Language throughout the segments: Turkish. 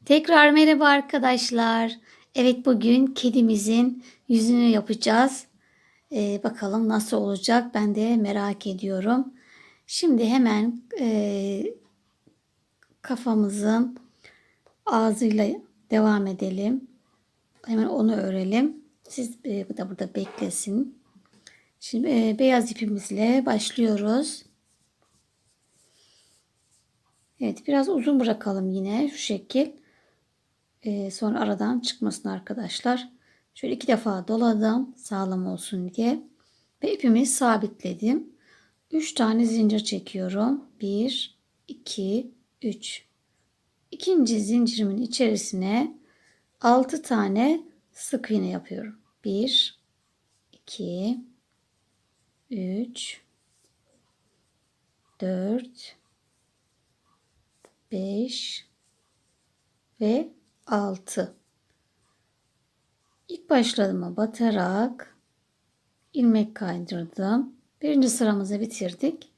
Tekrar merhaba arkadaşlar. Evet, bugün kedimizin yüzünü yapacağız. Bakalım nasıl olacak, ben de merak ediyorum. Şimdi hemen kafamızın ağzıyla devam edelim. Hemen onu örelim. Siz bu da burada beklesin. Şimdi beyaz ipimizle başlıyoruz. Evet, biraz uzun bırakalım yine şu şekil. Sonra aradan çıkmasın arkadaşlar. Şöyle 2 defa doladım sağlam olsun diye. Ve ipimi sabitledim. 3 tane zincir çekiyorum. 1, 2, 3. İkinci zincirimin içerisine 6 tane sık iğne yapıyorum. 1, 2, 3, 4, 5 ve 6. İlk başladığıma batarak ilmek kaydırdım. Birinci sıramızı bitirdik.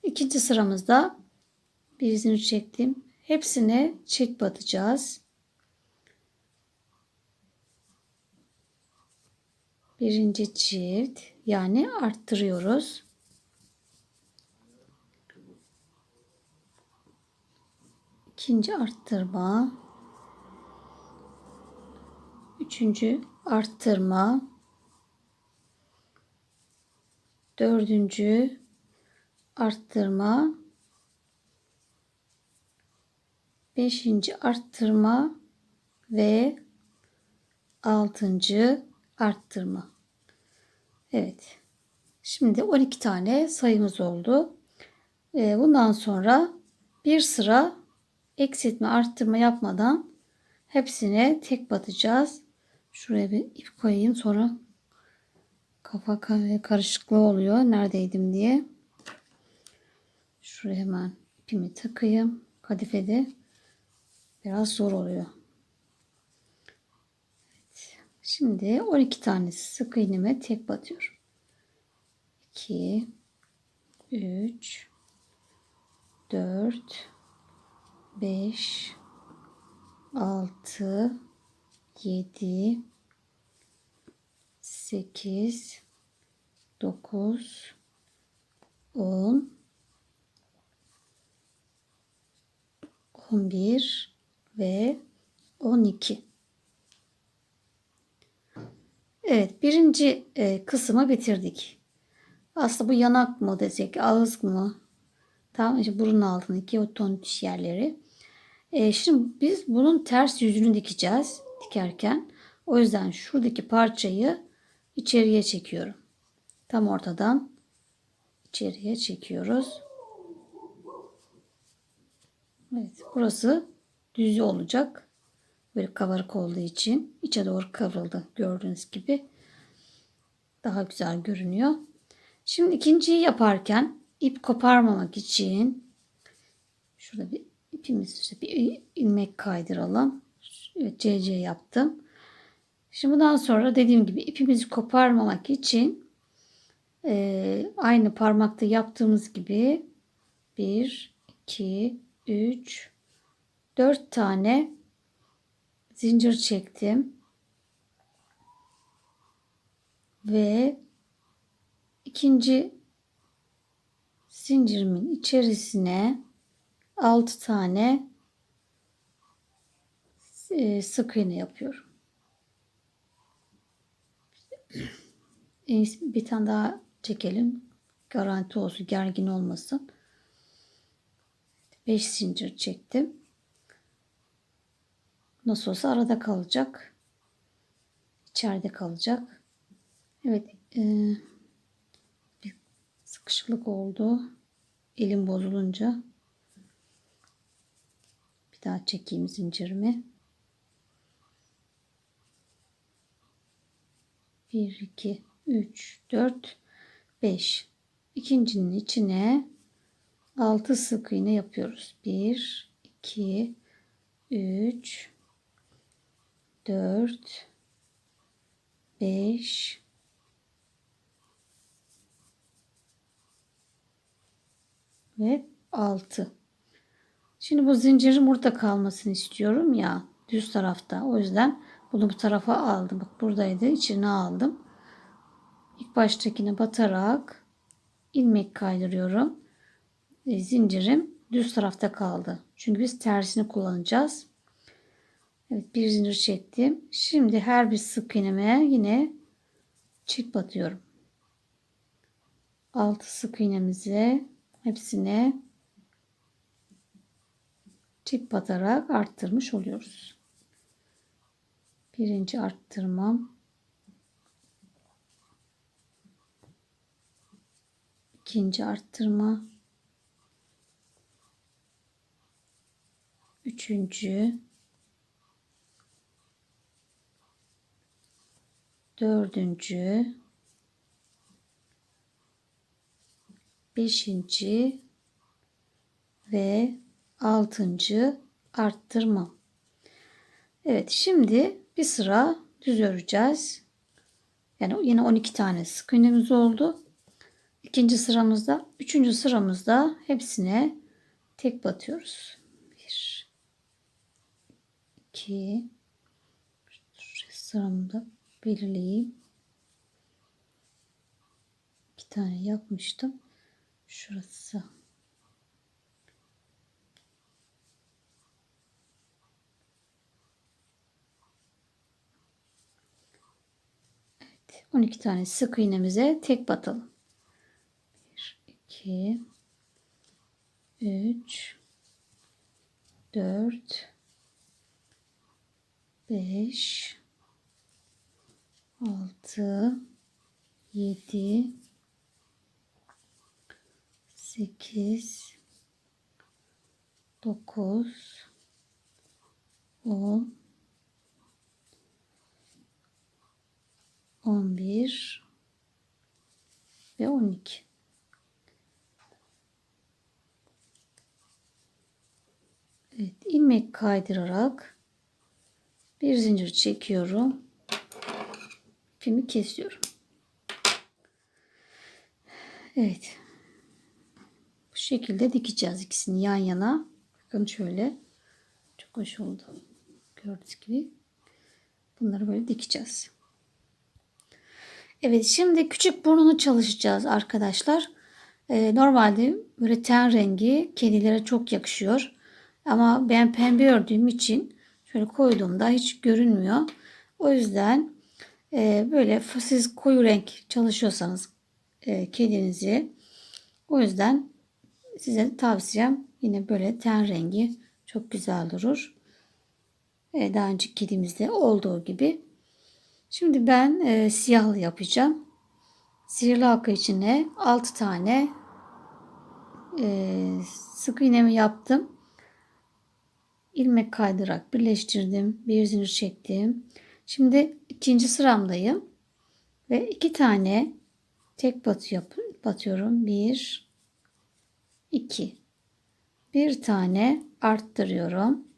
İkinci sıramızda bir zincir çektim. Hepsine çift batacağız. Birinci çift, yani arttırıyoruz. İkinci arttırma. Üçüncü arttırma. Dördüncü arttırma. Beşinci arttırma ve altıncı arttırma. Evet. Şimdi 12 tane sayımız oldu. Bundan sonra bir sıra eksiltme arttırma yapmadan hepsine tek batacağız. Şuraya bir ip koyayım, sonra kafa karışıklığı oluyor neredeydim diye. Şuraya hemen ipimi takayım. Kadifede biraz zor oluyor. Evet. Şimdi 12 tanesi sık iğneme tek batıyorum. 2, 3, 4, 5, 6, 7, 8, 9, 10, 11 ve 12. Evet, birinci kısmı bitirdik. Aslında bu yanak mı desek, ağız mı? Tamam, işte burun altındaki o tontiş yerleri. Şimdi biz bunun ters yüzünü dikeceğiz dikerken. O yüzden şuradaki parçayı içeriye çekiyorum. Tam ortadan içeriye çekiyoruz. Evet, burası düz olacak. Böyle kabarık olduğu için içe doğru kıvrıldı. Gördüğünüz gibi daha güzel görünüyor. Şimdi ikinciyi yaparken ip koparmamak için şurada bir ipimiz, bir ilmek kaydıralım. Evet, CC yaptım. Şimdi bundan sonra dediğim gibi ipimizi koparmamak için aynı parmakta yaptığımız gibi 1, 2, 3, 4 tane zincir çektim. Ve ikinci zincirimin içerisine 6 tane sık iğne yapıyorum. Bir tane daha çekelim. Garanti olsun, gergin olmasın. 5 zincir çektim. Nasıl olsa arada kalacak. İçeride kalacak. Evet. Bir sıkışıklık oldu. Elim bozulunca. Bir daha çekeyim zincirimi. 1, 2, 3, 4, 5. İkincinin içine 6 sık iğne yapıyoruz. 1, 2, 3, 4, 5 ve 6. Şimdi bu zincirin burada kalmasını istiyorum ya, düz tarafta. O yüzden bunu bu tarafa aldım. Bak buradaydı. İçine aldım. İlk baştakine batarak ilmek kaydırıyorum. Zincirim düz tarafta kaldı. Çünkü biz tersini kullanacağız. Evet, bir zincir çektim. Şimdi her bir sık iğneme yine çift batıyorum. 6 sık iğnemize hepsine çift batarak arttırmış oluyoruz. Birinci arttırmam, ikinci arttırma, üçüncü, dördüncü, beşinci ve altıncı arttırma. Evet, şimdi bir sıra düz öreceğiz. Yani yine 12 tane sık iğnemiz oldu. İkinci sıramızda, üçüncü sıramızda hepsine tek batıyoruz. 1, 2, sıramı da belirleyeyim. 2 tane yapmıştım. Şurası. Evet, 12 tane sık iğnemize tek batalım. 1, 2, 3, 4, 5, 6, 7, 8, 9, 10, 11 ve 12. Evet, ilmek kaydırarak bir zincir çekiyorum. İpimi kesiyorum. Evet. Bu şekilde dikeceğiz ikisini yan yana. Bakın şöyle. Çok hoş oldu. Gördüğünüz gibi. Bunları böyle dikeceğiz. Evet, şimdi küçük burnunu çalışacağız arkadaşlar. Normalde böyle ten rengi kedilere çok yakışıyor. Ama ben pembe ördüğüm için şöyle koyduğumda hiç görünmüyor. O yüzden böyle siz koyu renk çalışıyorsanız kedinizi, o yüzden size tavsiyem yine böyle ten rengi çok güzel durur. Daha önceki kedimizde olduğu gibi. Şimdi ben siyahlı yapacağım. Sihirli halka içine 6 tane sık iğnemi yaptım. İlmek kaydırarak birleştirdim. Bir zincir çektim. Şimdi ikinci sıramdayım. Ve 2 tane tek batıyorum. 1, 2. Bir tane arttırıyorum.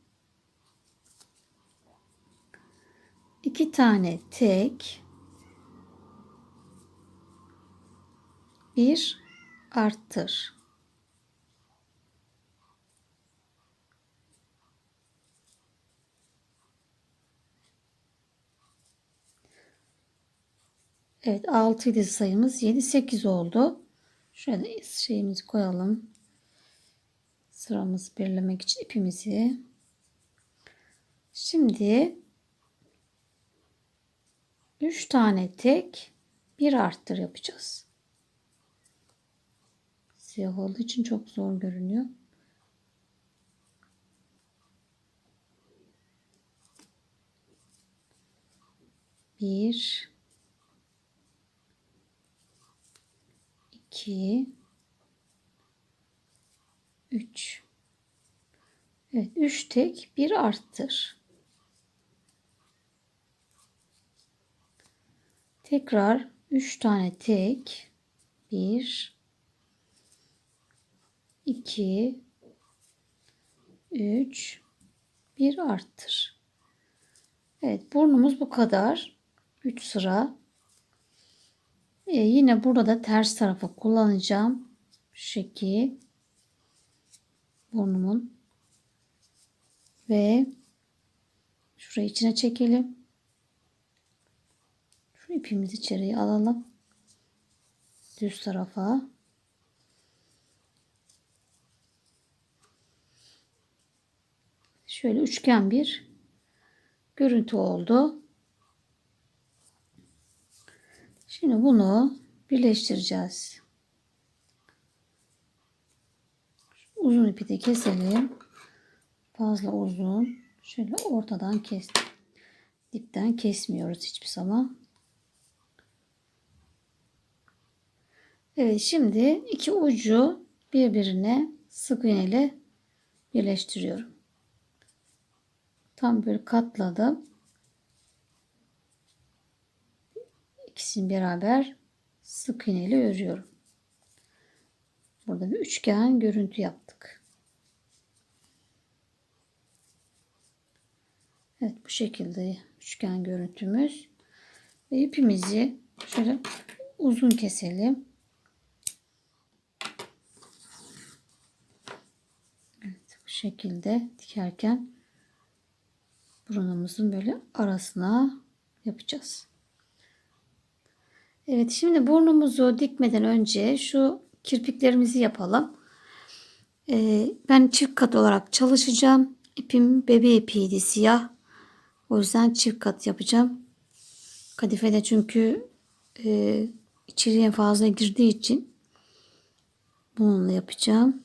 2 tane tek. Bir arttır. Evet, 6 idi sayımız. 7 8 oldu. Şöyle şeyimizi koyalım. Sıramızı belirlemek için ipimizi. Şimdi 3 tane tek, bir arttır yapacağız. Siyah olduğu için çok zor görünüyor. Bir, 2, 3. Evet, 3 tek, bir arttır. Tekrar 3 tane tek, 1, 2, 3, bir arttır. Evet, burnumuz bu kadar. 3 sıra. Yine burada da ters tarafa kullanacağım. Şu şekil burnumun Ve şurayı içine çekelim. Şu ipimizi içeriye alalım. Düz tarafa. Şöyle üçgen bir görüntü oldu. Şimdi bunu birleştireceğiz. Uzun ipi de keselim. Fazla uzun. Şöyle ortadan kestim. Dipten kesmiyoruz hiçbir zaman. Evet, şimdi iki ucu birbirine sık iğne ile birleştiriyorum. Tam böyle katladım. İkisini beraber sık iğne ile örüyorum. Burada bir üçgen görüntü yaptık. Evet, bu şekilde üçgen görüntümüz. Ve ipimizi şöyle uzun keselim. Evet, bu şekilde dikerken burnumuzun böyle arasına yapacağız. Evet, şimdi burnumuzu dikmeden önce şu kirpiklerimizi yapalım. Ben çift kat olarak çalışacağım. İpim bebe ipiydi, siyah. O yüzden çift kat yapacağım. Kadifede çünkü içeriye fazla girdiği için bununla yapacağım.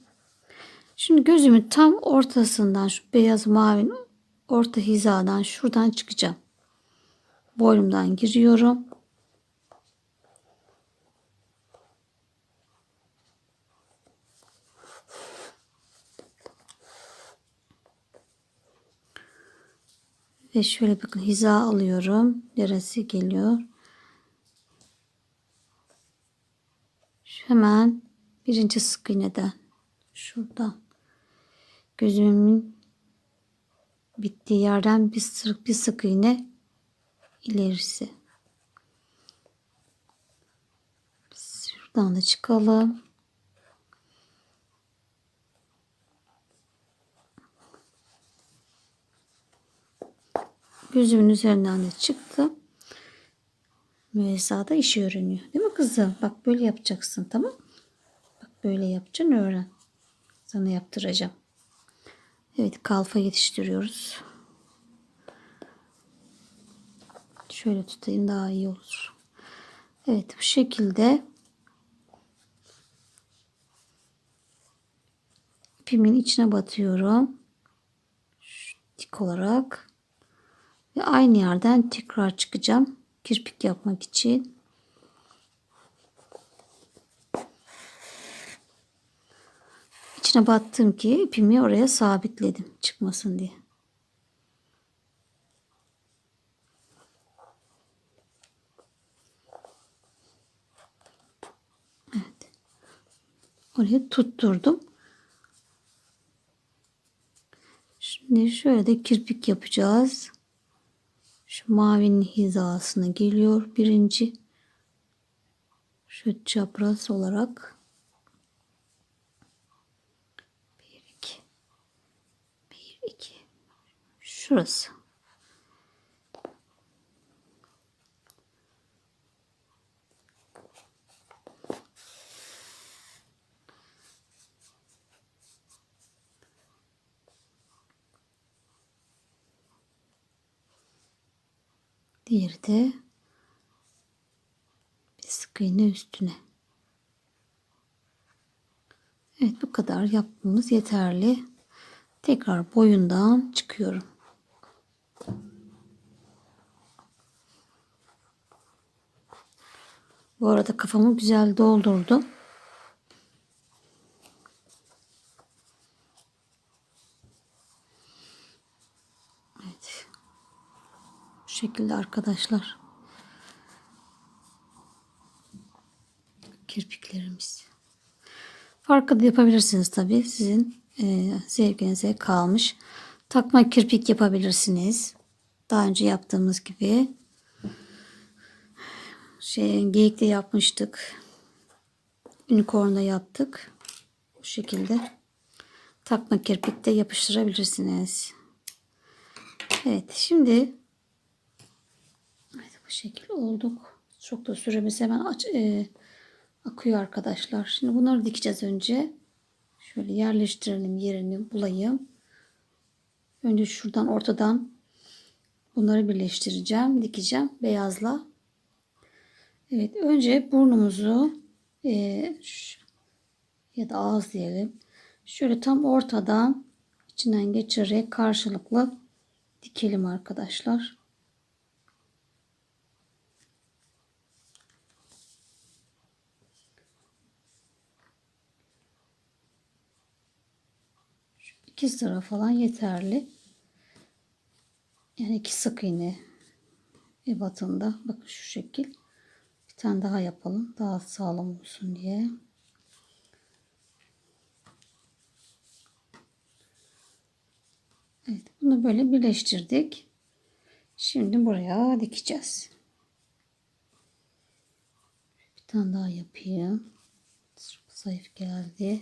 Şimdi gözümün tam ortasından, şu beyaz mavinin orta hizadan şuradan çıkacağım. Boynumdan giriyorum. Ve şöyle bakın, hiza alıyorum. Neresi geliyor? Hemen birinci sık iğneden şuradan gözümün bittiği yerden bir sık iğne ilerisi. Şuradan da çıkalım. Gözümün üzerinden de çıktı. Müessada işi öğreniyor. Değil mi kızım? Bak böyle yapacaksın, tamam. Bak böyle yapacaksın, öğren. Sana yaptıracağım. Evet, kalfa yetiştiriyoruz. Şöyle tutayım, daha iyi olur. Evet, bu şekilde ipimin içine batıyorum. Dik olarak. Ve aynı yerden tekrar çıkacağım. Kirpik yapmak için. İçine battım ki ipimi oraya sabitledim, çıkmasın diye. Evet. Oraya tutturdum. Şimdi şöyle de kirpik yapacağız. Şu mavinin hizasına geliyor birinci. Şu çapraz olarak. 1 2 1 2 şurası. Diğeri de bir sık iğne üstüne. Evet, bu kadar yapmamız yeterli. Tekrar boyundan çıkıyorum. Bu arada kafamı güzel doldurdum. Evet. Bu şekilde arkadaşlar. Kirpiklerimiz. Farkı da yapabilirsiniz tabii. Sizin zevkinize kalmış. Takma kirpik yapabilirsiniz. Daha önce yaptığımız gibi. Geyikte yapmıştık. Unicorn'da yaptık. Bu şekilde takma kirpik de yapıştırabilirsiniz. Evet, şimdi evet, bu şekil olduk. Çok da süremiz hemen akıyor arkadaşlar. Şimdi bunları dikeceğiz önce. Şöyle yerleştirelim, yerini bulayım. Önce şuradan ortadan bunları birleştireceğim, dikeceğim beyazla. Evet, önce burnumuzu ya da ağız diyelim. Şöyle tam ortadan içinden geçirerek karşılıklı dikelim arkadaşlar. İki sıra falan yeterli. Yani iki sık iğne ebatında. Bakın şu şekil. Bir tane daha yapalım. Daha sağlam olsun diye. Evet, bunu böyle birleştirdik. Şimdi buraya dikeceğiz. Bir tane daha yapayım. Çok zayıf geldi.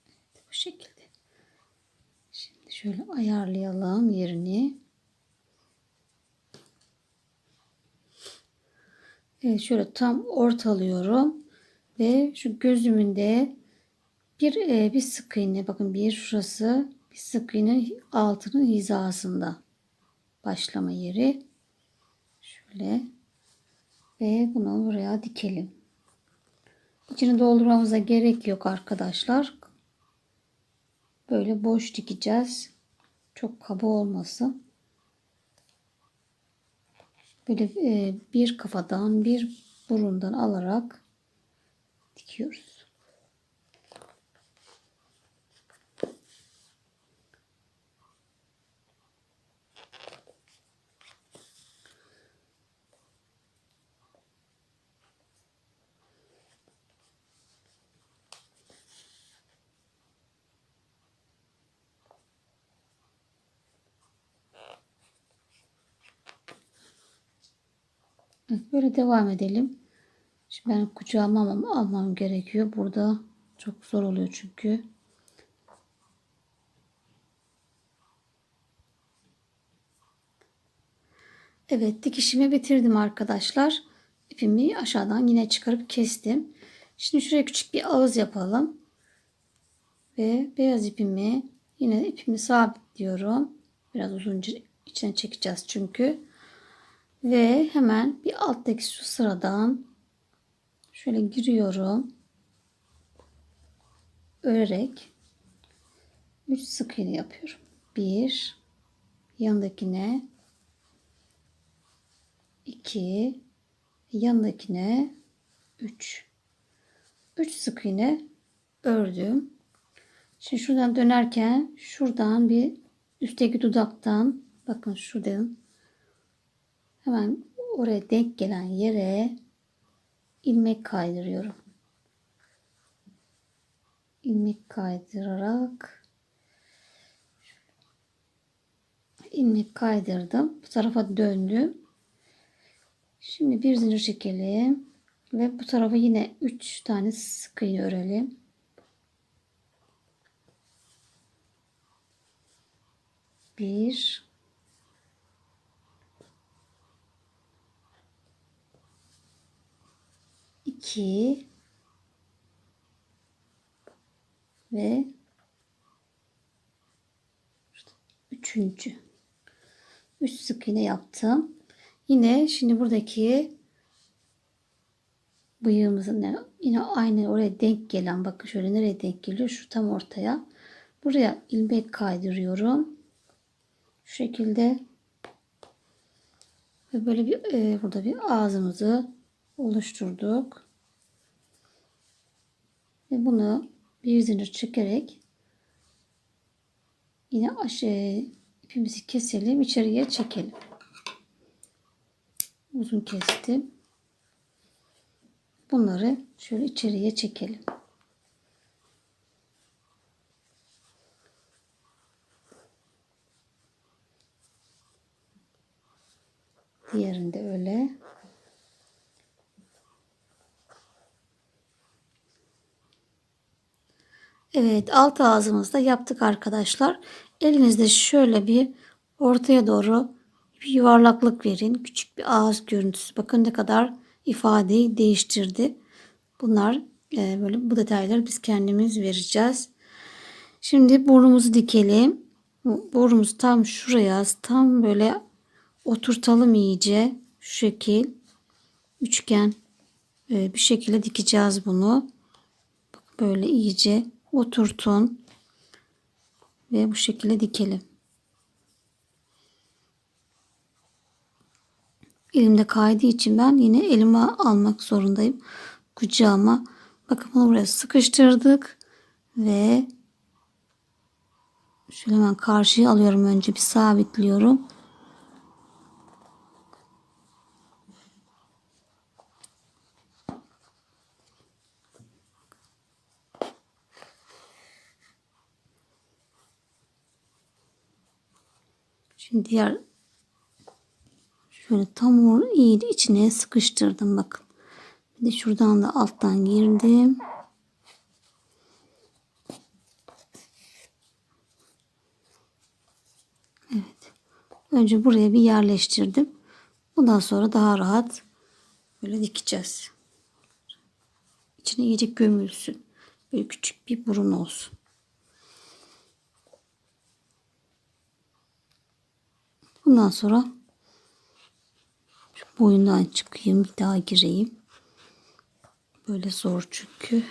Evet, bu şekilde. Şimdi şöyle ayarlayalım yerini. Evet, şöyle tam ortalıyorum ve şu gözümün de bir sık iğne, bakın bir şurası, bir sık iğne altının hizasında başlama yeri. Şöyle ve bunu buraya dikelim. İçini doldurmamıza gerek yok arkadaşlar. Böyle boş dikeceğiz. Çok kaba olmasın. Böyle bir kafadan bir burundan alarak dikiyoruz. Evet, böyle devam edelim. Şimdi ben kucağıma almam gerekiyor. Burada çok zor oluyor çünkü. Evet, dikişimi bitirdim arkadaşlar. İpimi aşağıdan yine çıkarıp kestim. Şimdi şuraya küçük bir ağız yapalım. Ve beyaz ipimi yine ipimi sabitliyorum. Biraz uzunca içine çekeceğiz çünkü. Ve hemen bir alttaki şu sıradan şöyle giriyorum. Örerek 3 sık iğne yapıyorum. 1, yanındakine 2, yanındakine 3. 3 sık iğne ördüm. Şimdi şuradan dönerken şuradan bir üstteki dudaktan, bakın şuradan hemen oraya denk gelen yere ilmek kaydırıyorum. İlmek kaydırarak ilmek kaydırdım. Bu tarafa döndüm. Şimdi bir zincir çekelim ve bu tarafa yine 3 tane sık iğne örelim. Bir, iki ve üçüncü. 3 sık iğne yaptım. Yine şimdi buradaki bıyığımızın yine aynı oraya denk gelen, bakın şöyle nereye denk geliyor? Şu tam ortaya. Buraya ilmek kaydırıyorum. Şu şekilde ve böyle bir burada bir ağzımızı oluşturduk. Ve bunu bir zincir çekerek yine aşağı ipimizi keselim, içeriye çekelim. Uzun kestim. Bunları şöyle içeriye çekelim. Diğerinde öyle. Evet, alt ağzımızda yaptık arkadaşlar. Elinizde şöyle bir ortaya doğru bir yuvarlaklık verin. Küçük bir ağız görüntüsü. Bakın ne kadar ifadeyi değiştirdi. Bunlar böyle bu detayları biz kendimiz vereceğiz. Şimdi burnumuzu dikelim. Burnumuzu tam şuraya, tam böyle oturtalım iyice. Şu şekil üçgen bir şekilde dikeceğiz bunu. Böyle iyice oturtun ve bu şekilde dikelim. Elimde kaydığı için ben yine elime almak zorundayım. Kucağıma. Bakın bunu buraya sıkıştırdık ve şöyle hemen karşıya alıyorum, önce bir sabitliyorum. Şimdi diğer şöyle tam iyi içine sıkıştırdım bakın. Bir de şuradan da alttan girdim. Evet. Önce buraya bir yerleştirdim. Bundan sonra daha rahat böyle dikeceğiz. İçine iyice gömülsün. Böyle küçük bir burun olsun. Bundan sonra şu boyundan çıkayım, bir daha gireyim. Böyle zor çünkü.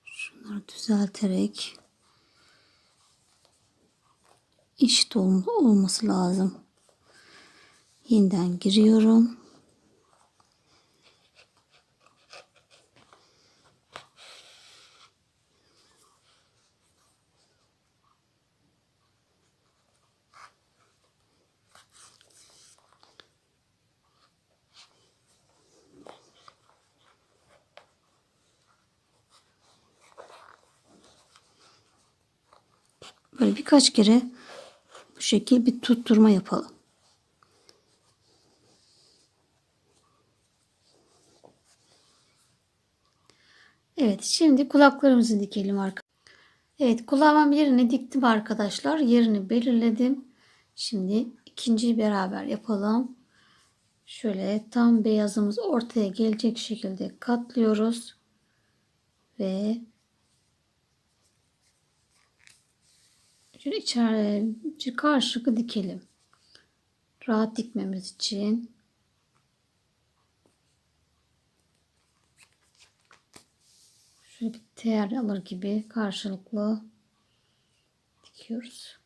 Şunları düzelterek eşit olması lazım. Yeniden giriyorum. Böyle birkaç kere bu şekil bir tutturma yapalım. Evet, şimdi kulaklarımızı dikelim arkadaşlar. Evet, kulağımın birini diktim arkadaşlar. Yerini belirledim. Şimdi ikinciyi beraber yapalım. Şöyle tam beyazımız ortaya gelecek şekilde katlıyoruz. Ve şöyle içeri karşılıklı dikelim. Rahat dikmemiz için. Şöyle bir teğer alır gibi karşılıklı dikiyoruz.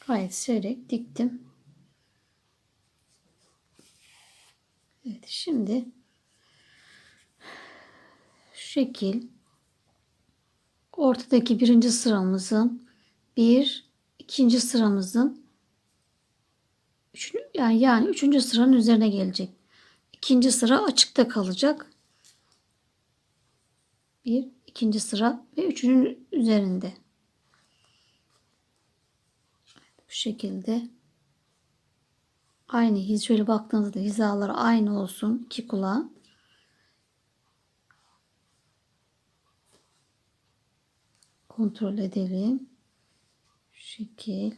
Gayet seyrek diktim. Evet, şimdi şu şekil ortadaki birinci sıramızın ikinci sıramızın yani üçüncü sıranın üzerine gelecek. İkinci sıra açıkta kalacak. İkinci sıra ve üçünün üzerinde. Bu şekilde aynı şöyle baktığınızda hizaları aynı olsun iki kulağın. Kontrol edelim. Şu şekil.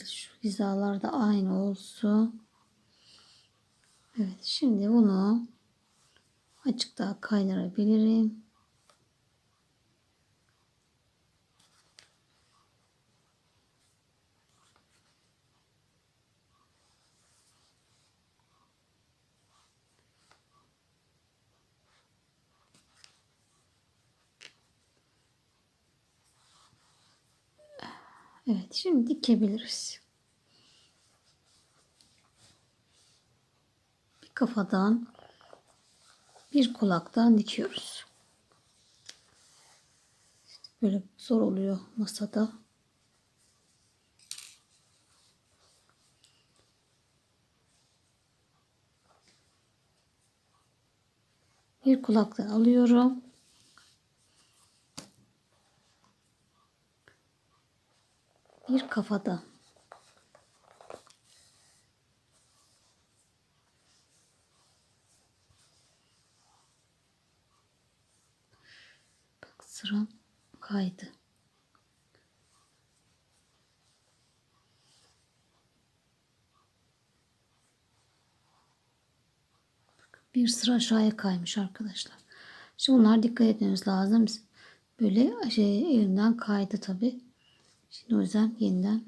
Şu hizalar da aynı olsun. Evet, şimdi bunu açık daha kaydırabilirim. Evet, şimdi dikebiliriz. Bir kafadan bir kulaktan dikiyoruz. Böyle zor oluyor masada. Bir kulaktan alıyorum. Bir kafada. Bak sıram kaydı. Bir sıra aşağıya kaymış arkadaşlar. Şimdi bunlar dikkat etmemiz lazım. Böyle elimden kaydı tabi. Şimdi o yüzden yeniden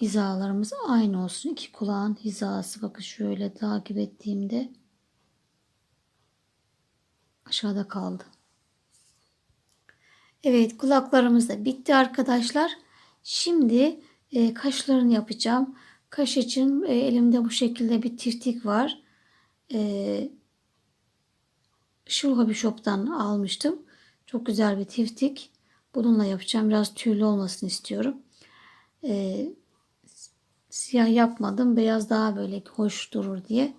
hizalarımız aynı olsun. İki kulağın hizası. Bakın şöyle takip ettiğimde aşağıda kaldı. Evet, kulaklarımız da bitti arkadaşlar. Şimdi kaşlarını yapacağım. Kaş için elimde bu şekilde bir tiftik var. Şu Hobby Shop'tan almıştım. Çok güzel bir tiftik. Bununla yapacağım. Biraz tüylü olmasını istiyorum. Siyah yapmadım. Beyaz daha böyle hoş durur diye.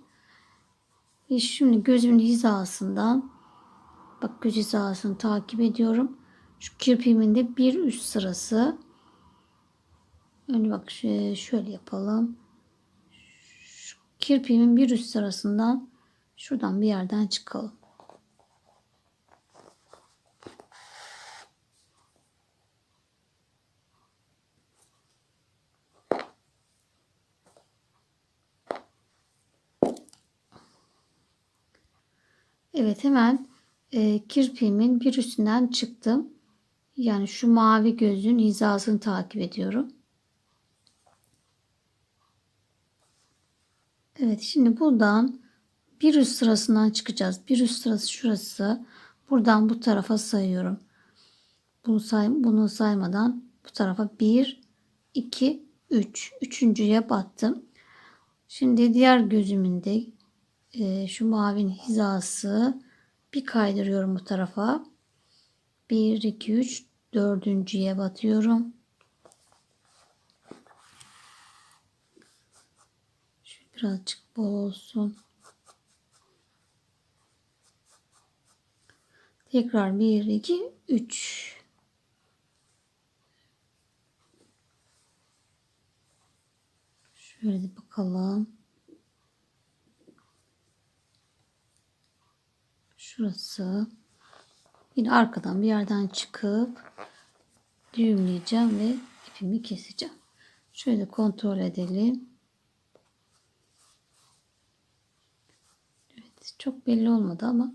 Ve şimdi gözümün hizasından, bak göz hizasını takip ediyorum. Şu kirpiğimin de bir üst sırası. Önce bak şöyle yapalım. Şu kirpiğimin bir üst sırasından şuradan bir yerden çıkalım. Evet, hemen kirpiğimin bir üstünden çıktım. Yani şu mavi gözün hizasını takip ediyorum. Evet, şimdi buradan bir üst sırasından çıkacağız. Bir üst sırası şurası. Buradan bu tarafa sayıyorum. Bunu saymadan bu tarafa 1, 2, 3. Üçüncüye battım. Şimdi diğer gözümün de şu mavinin hizası bir kaydırıyorum bu tarafa. 1, 2, 3. Dördüncüye batıyorum. Birazcık bol olsun. Tekrar 1, 2, 3. Şöyle de bakalım. Şurası. Yine arkadan bir yerden çıkıp düğümleyeceğim ve ipimi keseceğim. Şöyle kontrol edelim. Evet, çok belli olmadı ama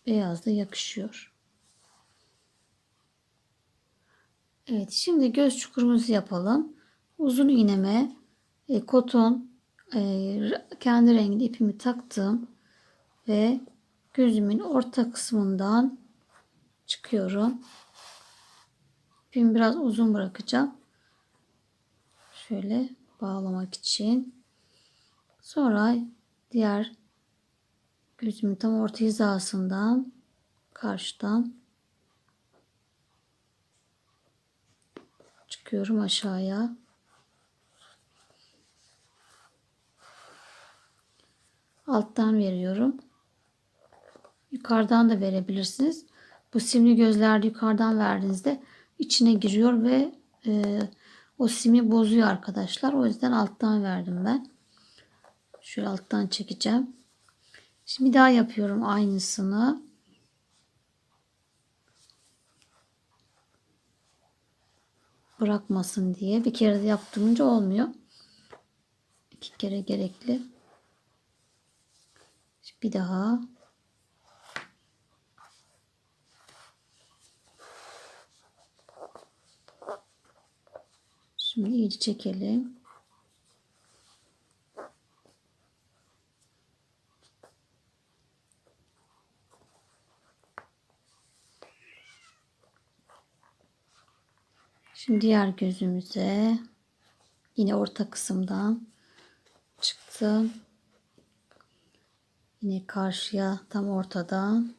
beyaz da yakışıyor. Evet, şimdi göz çukurumuzu yapalım. Uzun iğneme koton kendi renginde ipimi taktım ve gözümün orta kısmından çıkıyorum. İpimi biraz uzun bırakacağım. Şöyle bağlamak için. Sonra diğer gözümün tam orta hizasından karşıdan çıkıyorum aşağıya. Alttan veriyorum. Yukarıdan da verebilirsiniz. Bu simli gözlerde yukarıdan verdiğinizde içine giriyor ve o simi bozuyor arkadaşlar. O yüzden alttan verdim ben. Şöyle alttan çekeceğim. Şimdi bir daha yapıyorum aynısını. Bırakmasın diye. Bir kere de yaptığımca olmuyor. 2 kere gerekli. Bir daha. Şimdi iyice çekelim. Şimdi diğer gözümüze yine orta kısımdan çıktım. Yine karşıya tam ortadan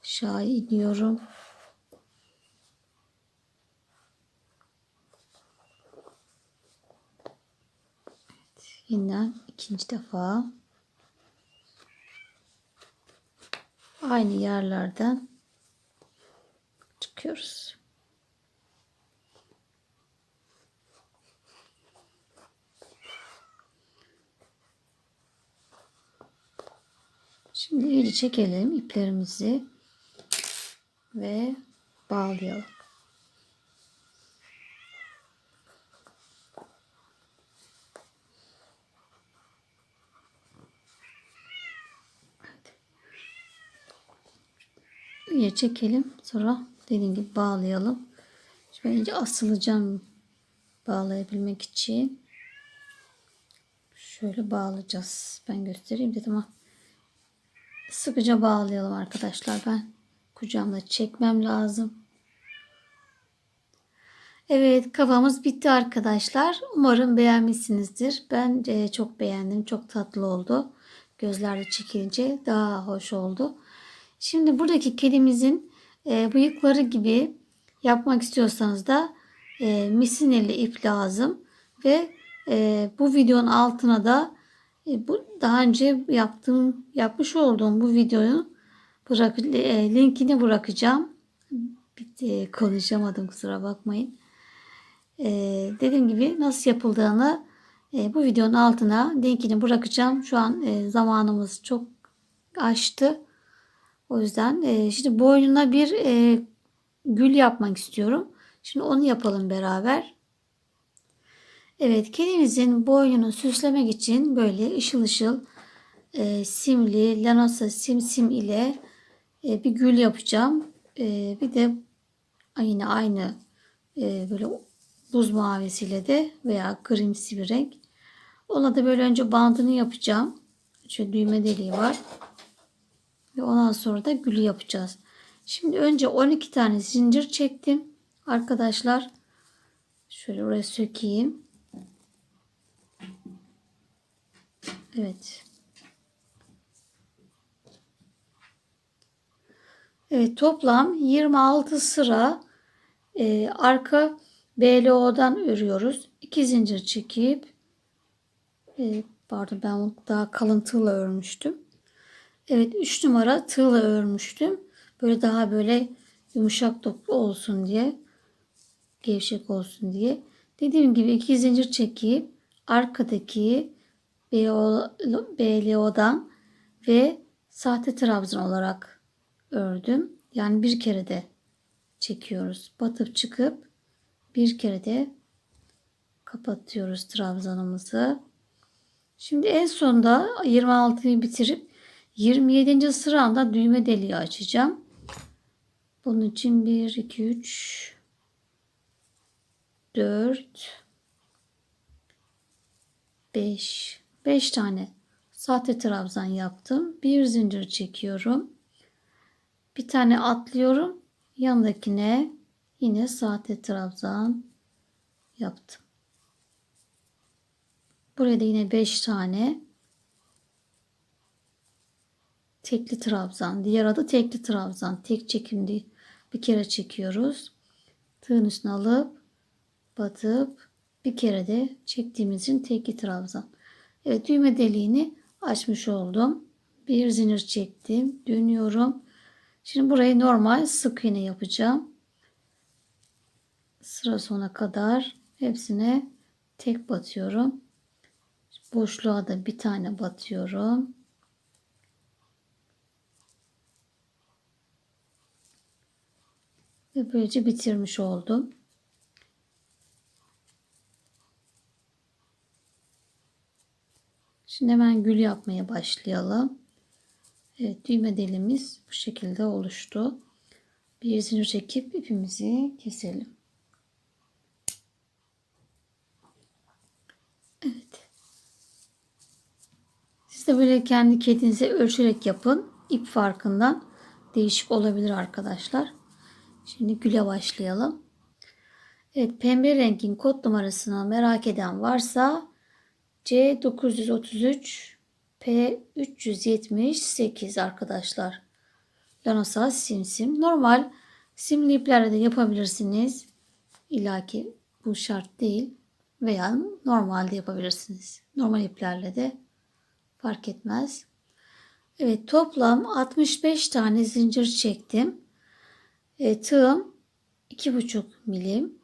aşağı iniyorum. Evet, yeniden ikinci defa. aynı yerlerden çıkıyoruz. Şimdi iyice çekelim iplerimizi ve bağlayalım. İyice çekelim. Sonra dediğim gibi bağlayalım. Şimdi ben iyice asılacağım bağlayabilmek için. Şöyle bağlayacağız. Ben göstereyim dedim ama sıkıca bağlayalım arkadaşlar. Ben kucağımda çekmem lazım. Evet, kafamız bitti arkadaşlar. Umarım beğenmişsinizdir. Ben çok beğendim. Çok tatlı oldu. Gözlerde çekilince daha hoş oldu. Şimdi buradaki kedimizin bıyıkları gibi yapmak istiyorsanız da misineli ip lazım. Ve bu videonun altına da bu daha önce yapmış olduğum bu videonun linkini bırakacağım. Konuşamadım, kusura bakmayın. Dediğim gibi nasıl yapıldığını bu videonun altına linkini bırakacağım. Şu an zamanımız çok aştı. O yüzden şimdi boynuna bir gül yapmak istiyorum. Şimdi onu yapalım beraber. Evet, kedimizin boynunu süslemek için böyle ışıl ışıl simli Lanosa Sim ile bir gül yapacağım. Bir de yine aynı böyle buz mavisiyle de veya grimsi bir renk. Ona da böyle önce bandını yapacağım. Şöyle düğme deliği var. Ve ondan sonra da gülü yapacağız. Şimdi önce 12 tane zincir çektim. Arkadaşlar şöyle oraya sökeyim. Evet. Evet, toplam 26 sıra arka BLO'dan örüyoruz. 2 zincir çekip pardon, ben onu daha kalın tığla örmüştüm. Evet, 3 numara tığla örmüştüm. Böyle daha böyle yumuşak doku olsun diye, gevşek olsun diye. Dediğim gibi 2 zincir çekip arkadaki BLO'dan ve sahte trabzan olarak ördüm. Yani bir kere de çekiyoruz. Batıp çıkıp bir kere de kapatıyoruz trabzanımızı. Şimdi en sonda 26'yı bitirip 27. sıramda düğme deliği açacağım. Bunun için 1, 2, 3, 4, 5 tane sahte trabzan yaptım. Bir zincir çekiyorum. Bir tane atlıyorum. Yanındakine yine sahte trabzan yaptım. Buraya da yine 5 tane tekli trabzan. Diğer adı tekli trabzan. Tek çekimli bir kere çekiyoruz. Tığın üstüne alıp batıp bir kere de çektiğimizin tekli trabzan. Evet, düğme deliğini açmış oldum. Bir zincir çektim. Dönüyorum. Şimdi burayı normal sık iğne yapacağım. Sıra sona kadar hepsine tek batıyorum. Boşluğa da bir tane batıyorum. Ve böylece bitirmiş oldum. Şimdi hemen gül yapmaya başlayalım. Evet, düğme deliğimiz bu şekilde oluştu. Bir zincir çekip ipimizi keselim. Evet. Siz de böyle kendi kedinize ölçerek yapın. İp farkından değişik olabilir arkadaşlar. Şimdi güle başlayalım. Evet, pembe rengin kod numarasını merak eden varsa C933 P378 arkadaşlar. Lanosa simsim. Normal simli iplerle de yapabilirsiniz. İlla ki bu şart değil. Veya normalde yapabilirsiniz. Normal iplerle de fark etmez. Evet, toplam 65 tane zincir çektim. Tığım 2,5 milim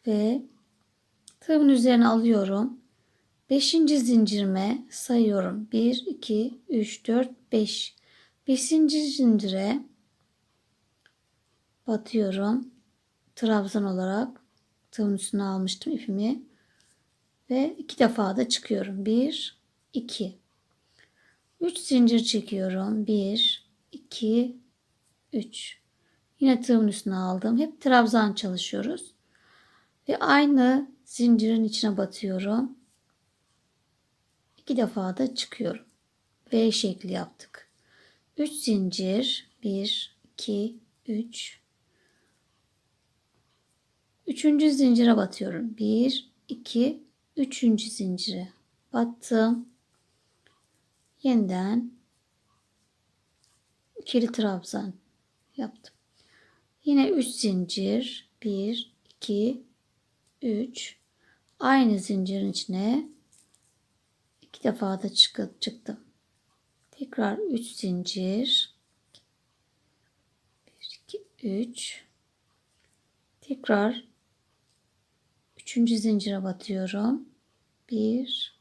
ve tığımın üzerine alıyorum. 5. zincirime sayıyorum. 1, 2, 3, 4, 5. 5. zincire batıyorum. Trabzan olarak tığın üstüne almıştım ipimi. Ve 2 defa da çıkıyorum. 1, 2. 3 zincir çekiyorum. 1, 2, 3. Yine tığımın üstüne aldım. Hep trabzan çalışıyoruz. Ve aynı zincirin içine batıyorum. 2 defa da çıkıyorum. V şekli yaptık. 3 zincir. 1, 2, 3. Üçüncü zincire batıyorum. 1, 2, 3. zincire battım. Yeniden ikili trabzan yaptım. Yine 3 zincir. 1, 2, 3. Aynı zincirin içine 2 defa da çıktım. Tekrar 3 zincir. 1, 2, 3. Tekrar 3. zincire batıyorum. 1,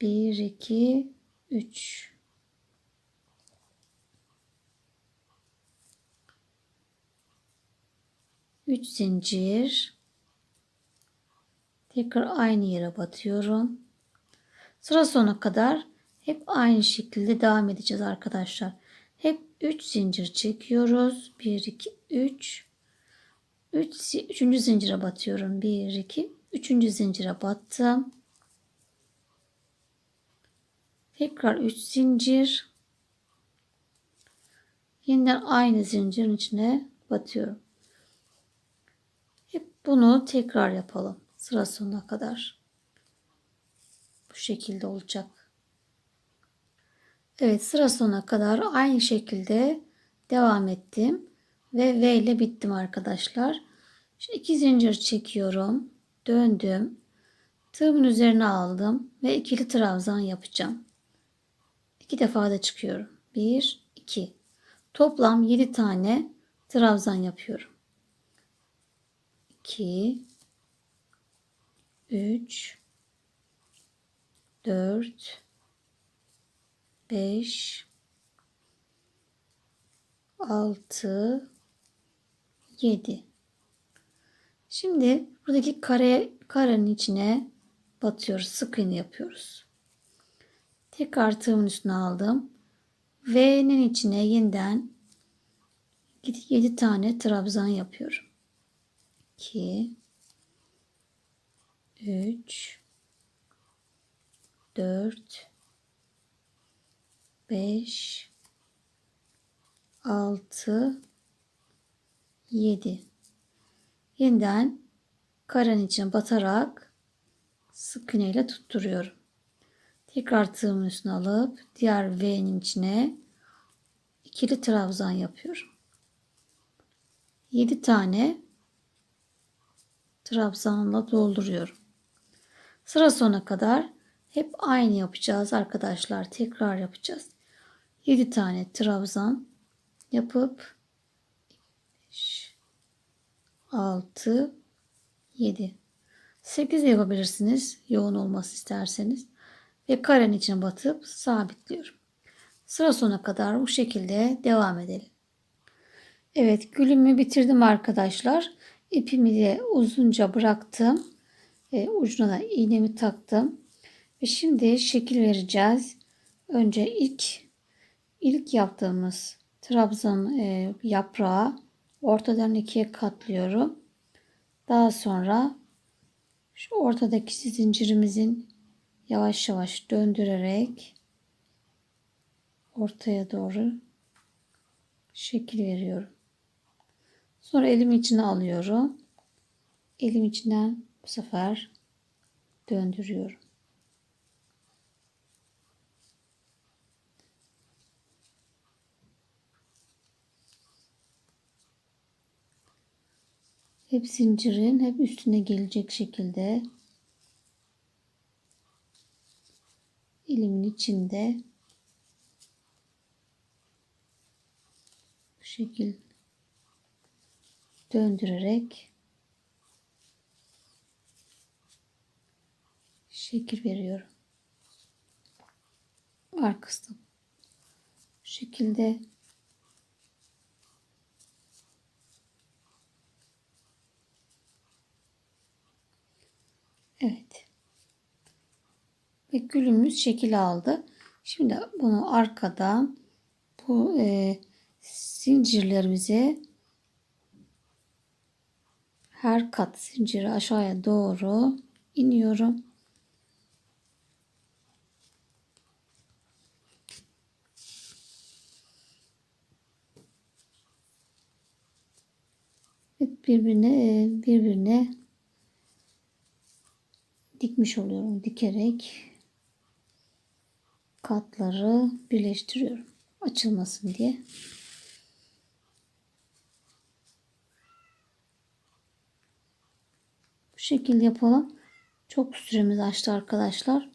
2, 3. 3 zincir. Tekrar aynı yere batıyorum. Sıra sonuna kadar hep aynı şekilde devam edeceğiz arkadaşlar. Hep 3 zincir çekiyoruz. 1, 2, 3. 3. zincire batıyorum. 1, 2, 3. zincire battım. Tekrar 3 zincir. Yeniden aynı zincirin içine batıyorum. Hep bunu tekrar yapalım. Sıra sonuna kadar. Bu şekilde olacak. Evet, sıra sonuna kadar aynı şekilde devam ettim. Ve V ile bittim arkadaşlar. Şimdi 2 zincir çekiyorum. Döndüm. Tığımın üzerine aldım. Ve ikili trabzan yapacağım. 2 defa da çıkıyorum. 1, 2. Toplam 7 tane trabzan yapıyorum. 2, 3, 4, 5, 6, 7. Şimdi buradaki karenin içine batıyoruz. Sık iğne yapıyoruz. Tekrar tığımın üstüne aldım. V'nin içine yeniden 7 tane trabzan yapıyorum. 2, 3, 4, 5, 6, 7. Yeniden karenin içine batarak sık iğne ile tutturuyorum. Tekrar tığımın üstüne alıp diğer V'nin içine ikili trabzan yapıyorum. 7 tane trabzanla dolduruyorum. Sıra sonuna kadar hep aynı yapacağız arkadaşlar. Tekrar yapacağız. 7 tane trabzan yapıp 5, 6, 7. 8 yapabilirsiniz. Yoğun olması isterseniz. Ve karenin içine batıp sabitliyorum. Sıra sonuna kadar bu şekilde devam edelim. Evet, gülümü bitirdim arkadaşlar. İpimi de uzunca bıraktım. Ucuna da iğnemi taktım. Ve şimdi şekil vereceğiz. Önce ilk yaptığımız trabzan yaprağı ortadan ikiye katlıyorum. Daha sonra şu ortadaki zincirimizin yavaş yavaş döndürerek ortaya doğru şekil veriyorum. Sonra elimi içine alıyorum. Elim içinden bu sefer döndürüyorum. Hep zincirin hep üstüne gelecek şekilde Pilimin içinde bu şekil döndürerek şekil veriyorum. Arkasında bu şekilde evet. Ve gülümüz şekil aldı. Şimdi bunu arkadan bu zincirlerimizi her kat zinciri aşağıya doğru iniyorum. Birbirine dikmiş oluyorum. Dikerek katları birleştiriyorum. Açılmasın diye. Bu şekilde yapalım. Çok süremiz açtı arkadaşlar.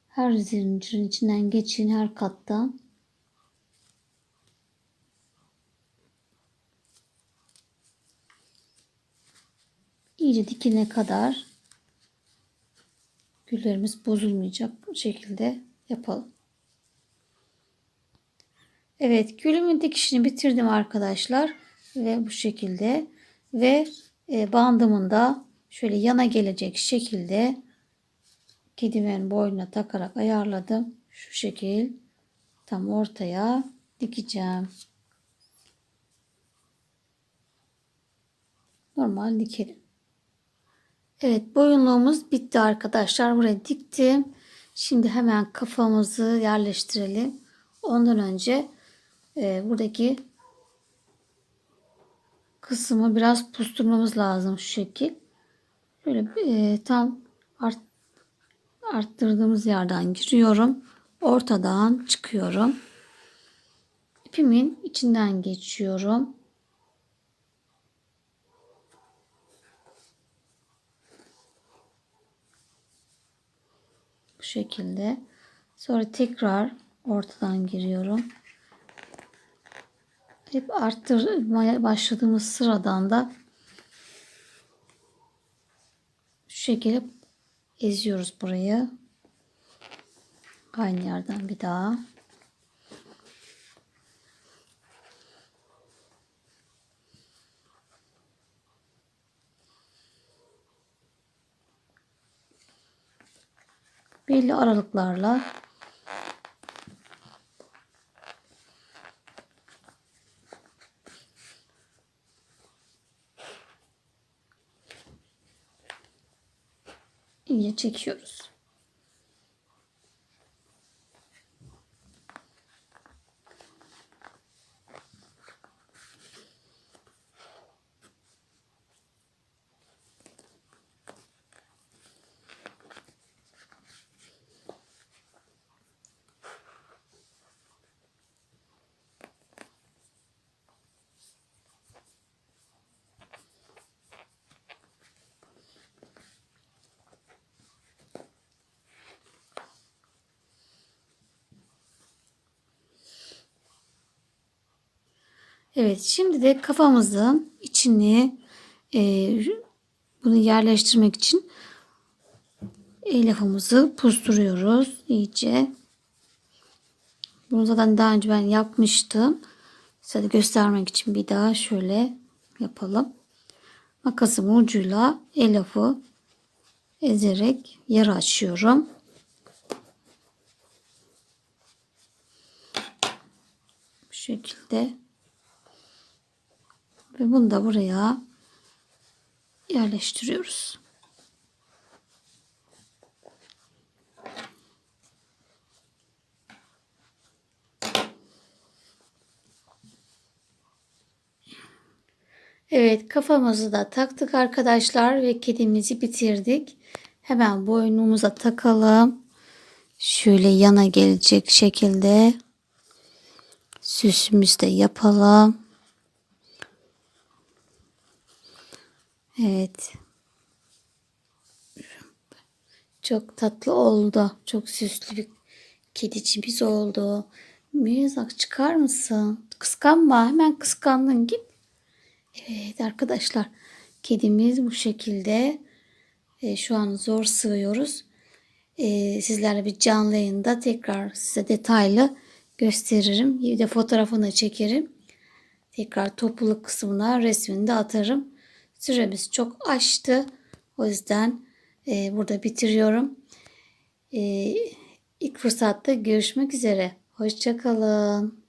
Her zincirin içinden geçin, her kattan. İyice dikine kadar güllerimiz bozulmayacak şekilde yapalım. Evet, gülümün dikişini bitirdim arkadaşlar ve bu şekilde ve bandımın da şöyle yana gelecek şekilde kedimin boynuna takarak ayarladım. Şu şekil tam ortaya dikeceğim. Normal dikelim. Evet, boyunluğumuz bitti arkadaşlar. Buraya diktim. Şimdi hemen kafamızı yerleştirelim. Ondan önce buradaki kısmı biraz pusturmamız lazım şu şekil. Böyle tam arttırdığımız yerden giriyorum. Ortadan çıkıyorum. İpimin içinden geçiyorum. Bu şekilde. Sonra tekrar ortadan giriyorum. Hep arttırmaya başladığımız sıradan da şu şekilde eziyoruz burayı. Aynı yerden bir daha. Belli aralıklarla iyice çekiyoruz. Evet, şimdi de kafamızın içini bunu yerleştirmek için elyafımızı puzduruyoruz iyice. Bunu zaten daha önce ben yapmıştım. Size de göstermek için bir daha şöyle yapalım. Makasımın ucuyla elyafı ezerek yara açıyorum. Bu şekilde. Ve bunu da buraya yerleştiriyoruz. Evet, kafamızı da taktık arkadaşlar ve kedimizi bitirdik. Hemen boynumuza takalım. Şöyle yana gelecek şekilde süsümüzü de yapalım. Evet. Çok tatlı oldu. Çok süslü bir kedicimiz oldu. Mirzak çıkar mısın? Kıskanma. Hemen kıskandın git. Evet arkadaşlar. Kedimiz bu şekilde. Şu an zor sığıyoruz. Sizlerle bir canlı yayında tekrar size detaylı gösteririm. Bir de fotoğrafını çekerim. Tekrar topluluk kısmına resmini de atarım. Süremiz çok aştı. O yüzden burada bitiriyorum. İlk fırsatta görüşmek üzere. Hoşça kalın.